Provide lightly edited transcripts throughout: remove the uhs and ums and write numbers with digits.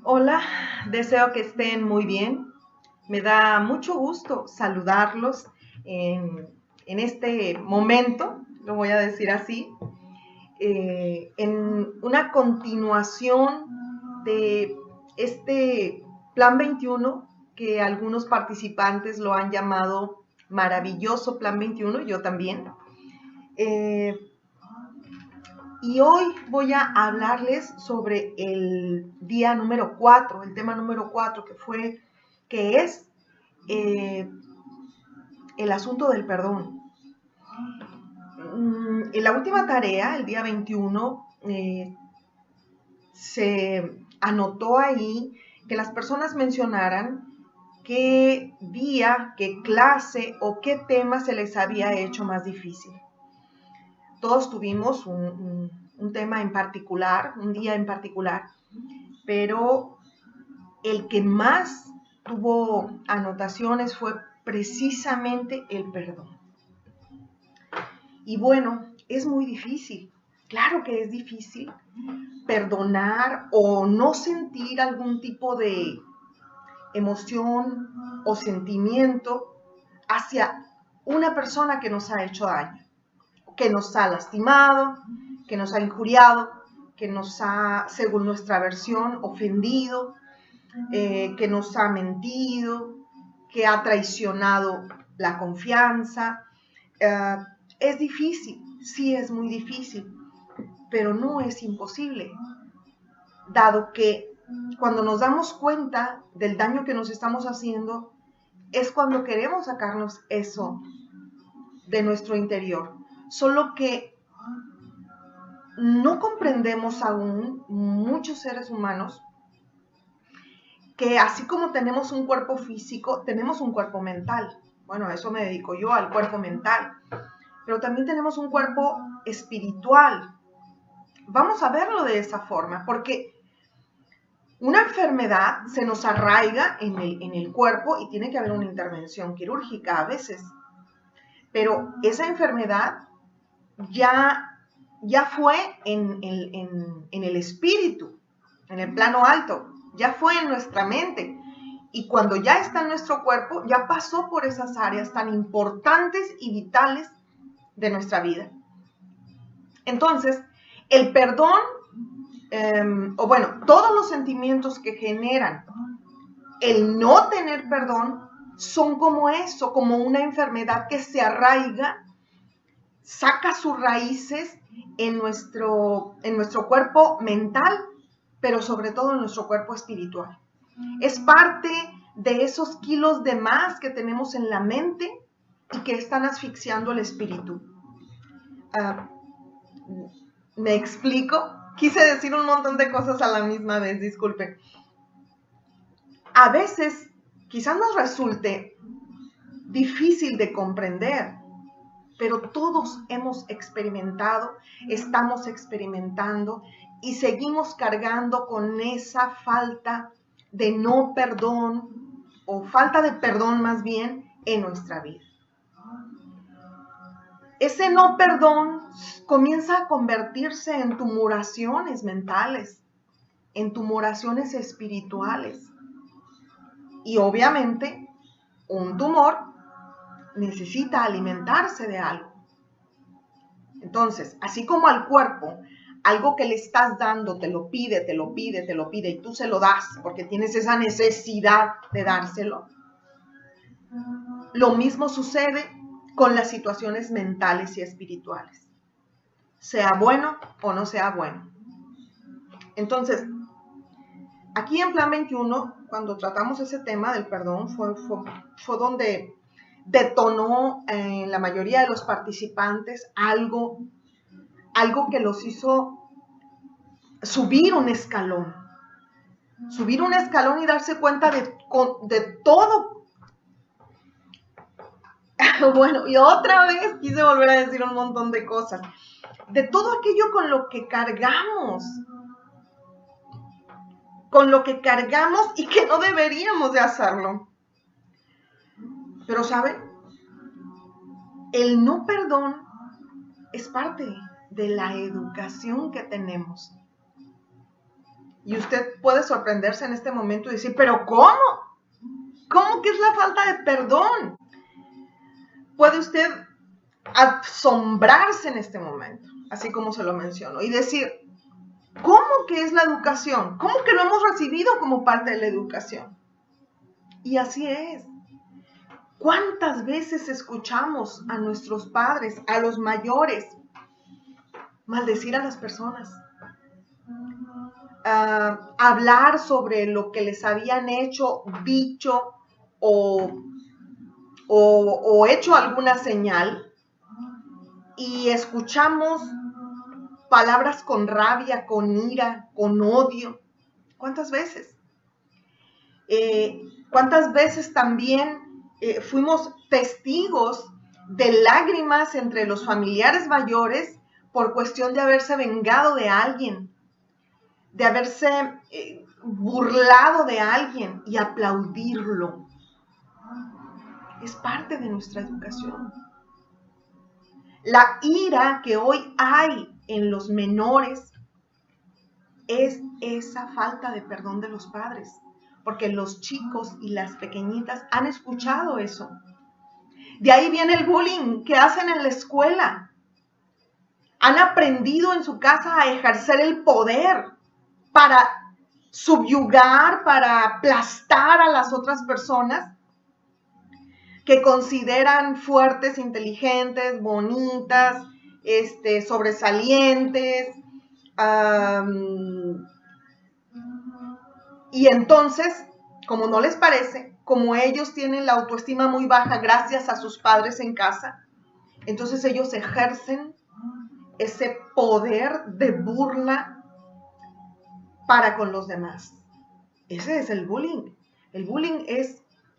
Hola, deseo que estén muy bien. Me da mucho gusto saludarlos en este momento, lo voy a decir así, en una continuación de este Plan 21, que algunos participantes lo han llamado maravilloso Plan 21, yo también. Y hoy voy a hablarles sobre el día número 4, el tema número 4, que es el asunto del perdón. En la última tarea, el día 21, se anotó ahí que las personas mencionaran qué día, qué clase o qué tema se les había hecho más difícil. Todos tuvimos un tema en particular, un día en particular, pero el que más tuvo anotaciones fue precisamente el perdón. Y bueno, es muy difícil, claro que es difícil perdonar o no sentir algún tipo de emoción o sentimiento hacia una persona que nos ha hecho daño, que nos ha lastimado, que nos ha injuriado, que nos ha, según nuestra versión, ofendido, que nos ha mentido, que ha traicionado la confianza. Es difícil, sí es muy difícil, pero no es imposible, dado que cuando nos damos cuenta del daño que nos estamos haciendo, es cuando queremos sacarnos eso de nuestro interior. Solo que no comprendemos aún, muchos seres humanos, que así como tenemos un cuerpo físico, tenemos un cuerpo mental. Bueno, a eso me dedico yo, al cuerpo mental. Pero también tenemos un cuerpo espiritual. Vamos a verlo de esa forma, porque una enfermedad se nos arraiga en el cuerpo y tiene que haber una intervención quirúrgica a veces. Pero esa enfermedad ya fue en el espíritu, en el plano alto, ya fue en nuestra mente. Y cuando ya está en nuestro cuerpo, ya pasó por esas áreas tan importantes y vitales de nuestra vida. Entonces, el perdón, o bueno, todos los sentimientos que generan el no tener perdón son como eso, como una enfermedad que se arraiga, saca sus raíces en nuestro cuerpo mental, pero sobre todo en nuestro cuerpo espiritual. Es parte de esos kilos de más que tenemos en la mente y que están asfixiando el espíritu. ¿Me explico? Quise decir un montón de cosas a la misma vez, disculpen. A veces quizás nos resulte difícil de comprender, pero todos hemos experimentado, estamos experimentando y seguimos cargando con esa falta de no perdón, o falta de perdón más bien, en nuestra vida. Ese no perdón comienza a convertirse en tumoraciones mentales, en tumoraciones espirituales. Y obviamente, un tumor necesita alimentarse de algo. Entonces, así como al cuerpo, algo que le estás dando te lo pide, te lo pide, te lo pide y tú se lo das porque tienes esa necesidad de dárselo, lo mismo sucede con las situaciones mentales y espirituales, sea bueno o no sea bueno. Entonces, aquí en Plan 21, cuando tratamos ese tema del perdón, fue donde detonó en la mayoría de los participantes algo que los hizo subir un escalón y darse cuenta de todo. Bueno, y otra vez quise volver a decir un montón de cosas, de todo aquello con lo que cargamos y que no deberíamos de hacerlo. Pero ¿saben? El no perdón es parte de la educación que tenemos. Y usted puede sorprenderse en este momento y decir, ¿pero cómo? ¿Cómo que es la falta de perdón? Puede usted asombrarse en este momento, así como se lo menciono, y decir, ¿cómo que es la educación? ¿Cómo que lo hemos recibido como parte de la educación? Y así es. ¿Cuántas veces escuchamos a nuestros padres, a los mayores, maldecir a las personas? Hablar sobre lo que les habían hecho, dicho o hecho alguna señal, y escuchamos palabras con rabia, con ira, con odio. ¿Cuántas veces? ¿Cuántas veces también fuimos testigos de lágrimas entre los familiares mayores por cuestión de haberse vengado de alguien, de haberse burlado de alguien y aplaudirlo? Es parte de nuestra educación. La ira que hoy hay en los menores es esa falta de perdón de los padres, porque los chicos y las pequeñitas han escuchado eso. De ahí viene el bullying que hacen en la escuela. Han aprendido en su casa a ejercer el poder para subyugar, para aplastar a las otras personas que consideran fuertes, inteligentes, bonitas, sobresalientes. Y entonces, como no les parece, como ellos tienen la autoestima muy baja gracias a sus padres en casa, entonces ellos ejercen ese poder de burla para con los demás. Ese es el bullying. El bullying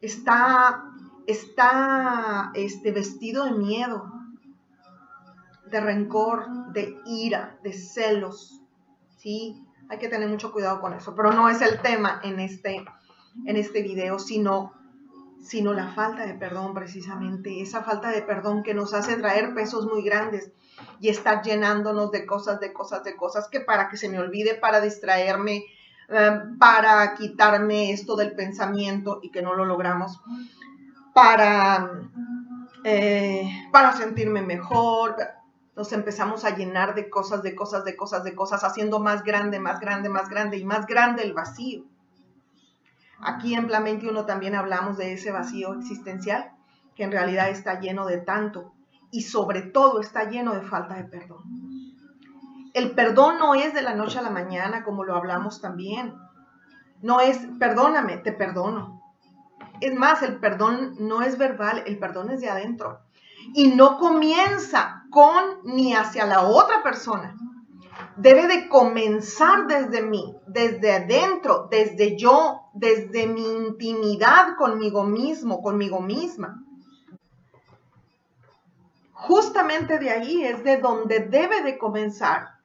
está vestido de miedo, de rencor, de ira, de celos, ¿sí? Hay que tener mucho cuidado con eso, pero no es el tema en este video, sino la falta de perdón, precisamente, esa falta de perdón que nos hace traer pesos muy grandes y estar llenándonos de cosas, que para que se me olvide, para distraerme, para quitarme esto del pensamiento y que no lo logramos, para sentirme mejor. Nos empezamos a llenar de cosas, haciendo más grande y más grande el vacío. Aquí en Plan 21 también hablamos de ese vacío existencial que en realidad está lleno de tanto y sobre todo está lleno de falta de perdón. El perdón no es de la noche a la mañana, como lo hablamos también. No es, perdóname, te perdono. Es más, el perdón no es verbal, el perdón es de adentro. Y no comienza con ni hacia la otra persona. Debe de comenzar desde mí, desde adentro, desde yo, desde mi intimidad conmigo mismo, conmigo misma. Justamente de ahí es de donde debe de comenzar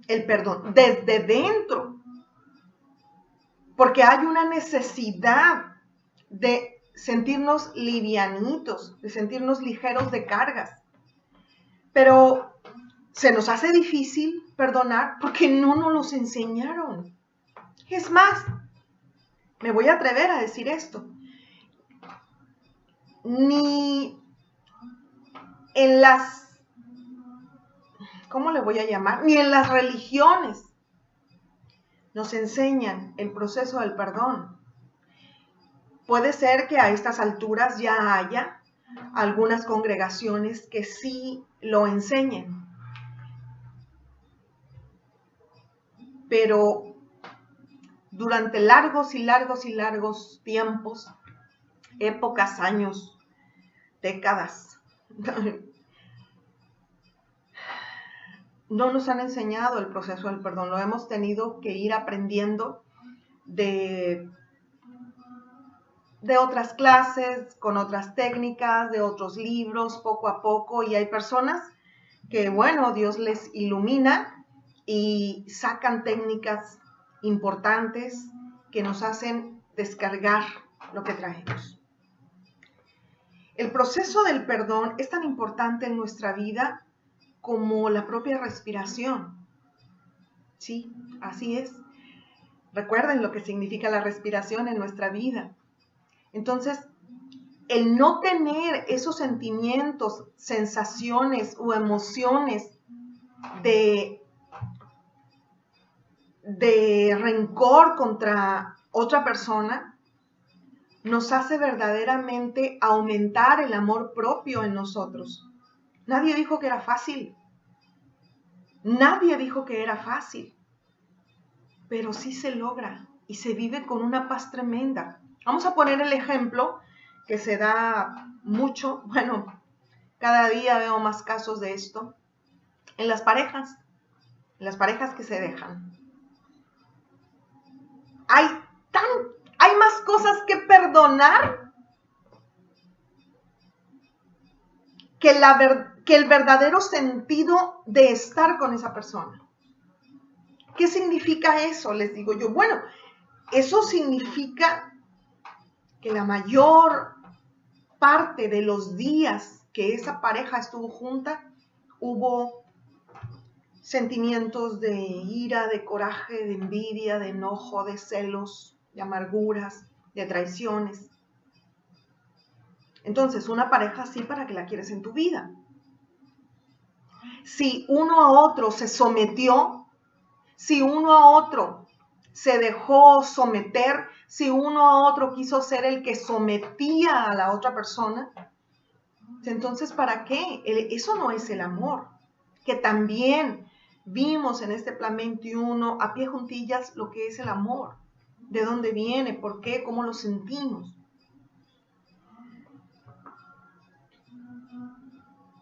el perdón, desde dentro. Porque hay una necesidad de sentirnos livianitos, de sentirnos ligeros de cargas. Pero se nos hace difícil perdonar porque no nos los enseñaron. Es más, me voy a atrever a decir esto. Ni en las, ¿cómo le voy a llamar? Ni en las religiones nos enseñan el proceso del perdón. Puede ser que a estas alturas ya haya algunas congregaciones que sí lo enseñen. Pero durante largos tiempos, épocas, años, décadas, no nos han enseñado el proceso del perdón. Lo hemos tenido que ir aprendiendo de otras clases, con otras técnicas, de otros libros, poco a poco. Y hay personas que, bueno, Dios les ilumina y sacan técnicas importantes que nos hacen descargar lo que traemos. El proceso del perdón es tan importante en nuestra vida como la propia respiración. Sí, así es. Recuerden lo que significa la respiración en nuestra vida. Entonces, el no tener esos sentimientos, sensaciones o emociones de rencor contra otra persona, nos hace verdaderamente aumentar el amor propio en nosotros. Nadie dijo que era fácil. Nadie dijo que era fácil. Pero sí se logra y se vive con una paz tremenda. Vamos a poner el ejemplo que se da mucho. Bueno, cada día veo más casos de esto. En las parejas que se dejan. Hay más cosas que perdonar que el verdadero sentido de estar con esa persona. ¿Qué significa eso? Les digo yo, bueno, eso significa que la mayor parte de los días que esa pareja estuvo junta, hubo sentimientos de ira, de coraje, de envidia, de enojo, de celos, de amarguras, de traiciones. Entonces, una pareja así, ¿para qué la quieres en tu vida? Si uno a otro se sometió, si uno a otro se dejó someter, si uno a otro quiso ser el que sometía a la otra persona, entonces ¿para qué? Eso no es el amor. Que también vimos en este plan 21 a pie juntillas lo que es el amor. ¿De dónde viene? ¿Por qué? ¿Cómo lo sentimos?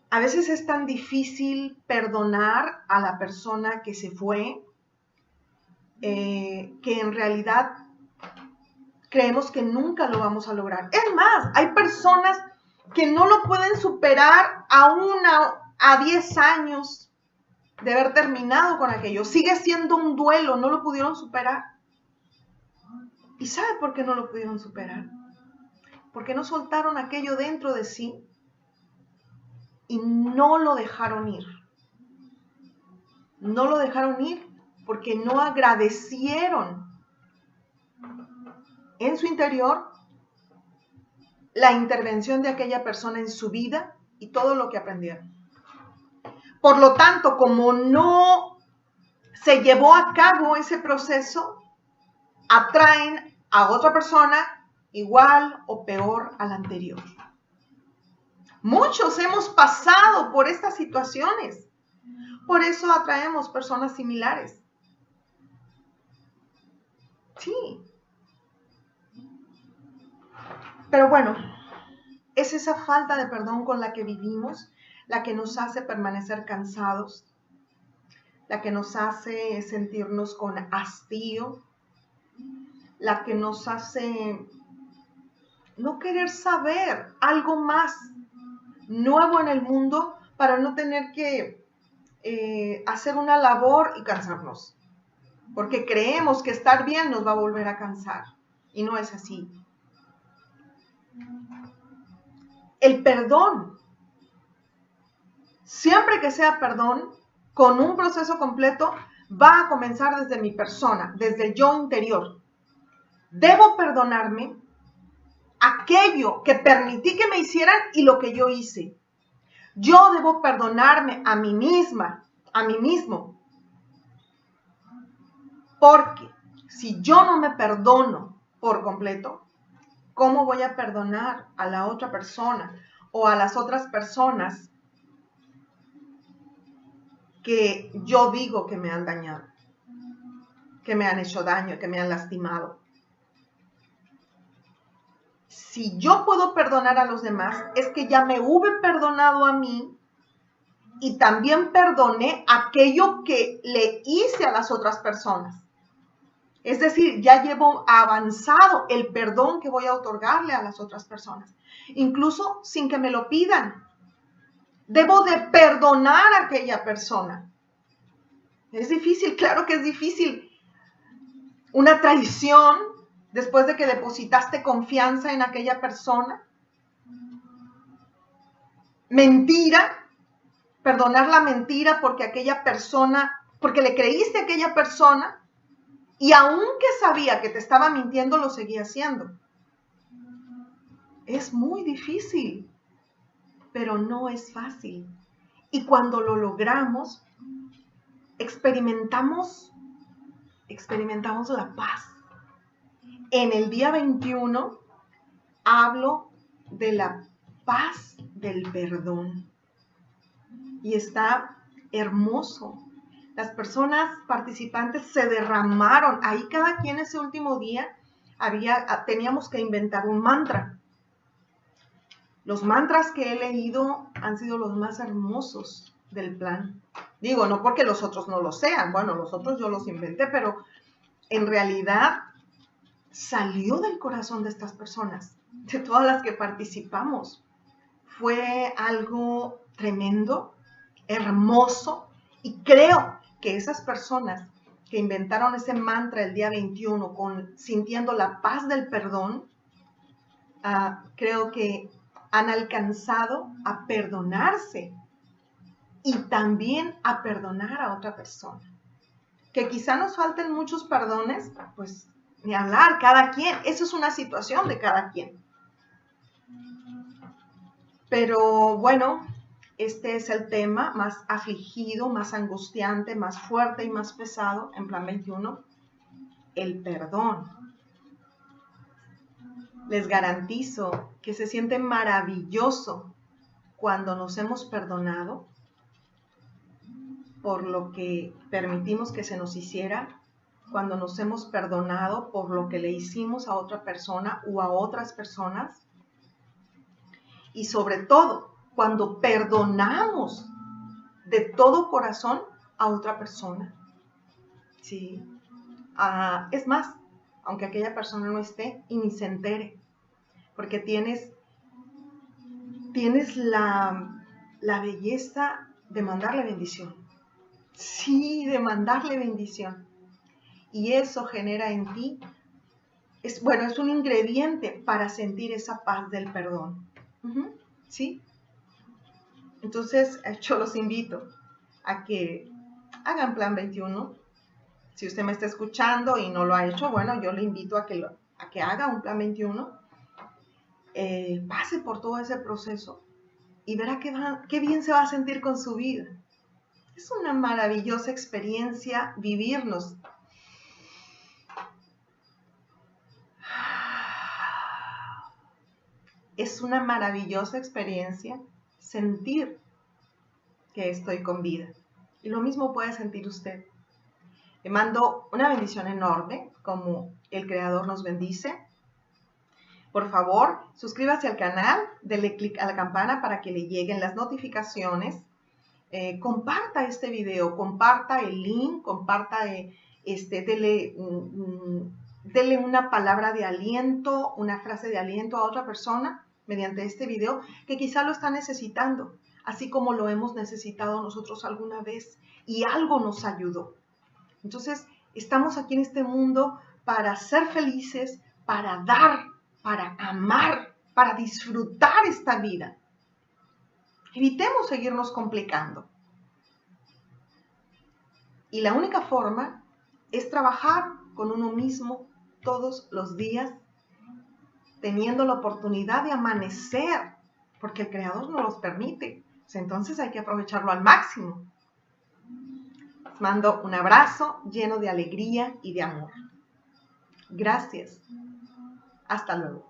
A veces es tan difícil perdonar a la persona que se fue, que en realidad creemos que nunca lo vamos a lograr. Es más, hay personas que no lo pueden superar a 10 años de haber terminado con aquello. Sigue siendo un duelo, no lo pudieron superar. ¿Y sabe por qué no lo pudieron superar? Porque no soltaron aquello dentro de sí y no lo dejaron ir. No lo dejaron ir porque no agradecieron en su interior la intervención de aquella persona en su vida y todo lo que aprendieron. Por lo tanto, como no se llevó a cabo ese proceso, atraen a otra persona igual o peor a la anterior. Muchos hemos pasado por estas situaciones. Por eso atraemos personas similares. Sí. Pero bueno, es esa falta de perdón con la que vivimos, la que nos hace permanecer cansados, la que nos hace sentirnos con hastío, la que nos hace no querer saber algo más nuevo en el mundo para no tener que hacer una labor y cansarnos. Porque creemos que estar bien nos va a volver a cansar. Y no es así. El perdón, siempre que sea perdón, con un proceso completo, va a comenzar desde mi persona, desde el yo interior. Debo perdonarme aquello que permití que me hicieran y lo que yo hice. Yo debo perdonarme a mí misma, a mí mismo. Porque si yo no me perdono por completo, ¿cómo voy a perdonar a la otra persona o a las otras personas que yo digo que me han dañado, que me han hecho daño, que me han lastimado? Si yo puedo perdonar a los demás, es que ya me hube perdonado a mí y también perdoné aquello que le hice a las otras personas. Es decir, ya llevo avanzado el perdón que voy a otorgarle a las otras personas, incluso sin que me lo pidan. Debo de perdonar a aquella persona. Es difícil, claro que es difícil. Una traición después de que depositaste confianza en aquella persona. Mentira, perdonar la mentira porque le creíste a aquella persona y aunque sabía que te estaba mintiendo, lo seguía haciendo. Es muy difícil, pero no es fácil. Y cuando lo logramos, experimentamos la paz. En el día 21 hablo de la paz del perdón. Y está hermoso. Las personas participantes se derramaron. Ahí cada quien ese último día teníamos que inventar un mantra. Los mantras que he leído han sido los más hermosos del plan. Digo, no porque los otros no lo sean. Bueno, los otros yo los inventé, pero en realidad salió del corazón de estas personas, de todas las que participamos. Fue algo tremendo, hermoso, y creo que esas personas que inventaron ese mantra el día 21 sintiendo la paz del perdón, creo que han alcanzado a perdonarse y también a perdonar a otra persona. Que quizá nos falten muchos perdones, pues ni hablar, cada quien, eso es una situación de cada quien. Pero bueno, este es el tema más afligido, más angustiante, más fuerte y más pesado en Plan 21, el perdón. Les garantizo que se siente maravilloso cuando nos hemos perdonado por lo que permitimos que se nos hiciera, cuando nos hemos perdonado por lo que le hicimos a otra persona o a otras personas, y sobre todo cuando perdonamos de todo corazón a otra persona. ¿Sí? Es más, aunque aquella persona no esté y ni se entere, porque tienes la belleza de mandarle bendición. Sí, de mandarle bendición. Y eso genera en ti, es un ingrediente para sentir esa paz del perdón. ¿Sí? Entonces, yo los invito a que hagan Plan 21. Si usted me está escuchando y no lo ha hecho, bueno, yo le invito a que haga un Plan 21. Pase por todo ese proceso y verá qué bien se va a sentir con su vida. Es una maravillosa experiencia vivirnos. Es una maravillosa experiencia sentir que estoy con vida. Y lo mismo puede sentir usted. Le mando una bendición enorme, como el Creador nos bendice. Por favor, suscríbase al canal, dele clic a la campana para que le lleguen las notificaciones. Comparta este video, comparta el link, dele una palabra de aliento, una frase de aliento a otra persona mediante este video que quizá lo está necesitando, así como lo hemos necesitado nosotros alguna vez y algo nos ayudó. Entonces, estamos aquí en este mundo para ser felices, para dar, para amar, para disfrutar esta vida. Evitemos seguirnos complicando. Y la única forma es trabajar con uno mismo todos los días, teniendo la oportunidad de amanecer, porque el Creador nos los permite. Entonces hay que aprovecharlo al máximo. Les mando un abrazo lleno de alegría y de amor. Gracias. Hasta luego.